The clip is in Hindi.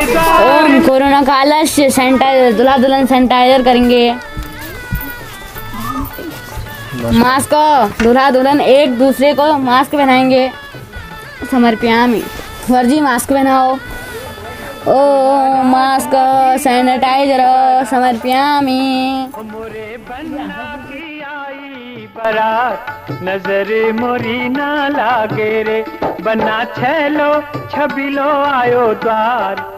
ओम कोरोना कालस्य सैनिटाइजर, दूल्हा दुल्हन सैनिटाइजर करेंगे। मास्क, दूल्हा दुल्हन एक दूसरे को मास्क पहनाएंगे। समर्पयामि, वर्जी मास्क पहनाओ। ओ मास्क सैनिटाइजर समर्पयामि। मोरे बन्ना की आई बारात, नजर मोरी ना लागे रे, बन्ना छेलो छबिलो आयो द्वार।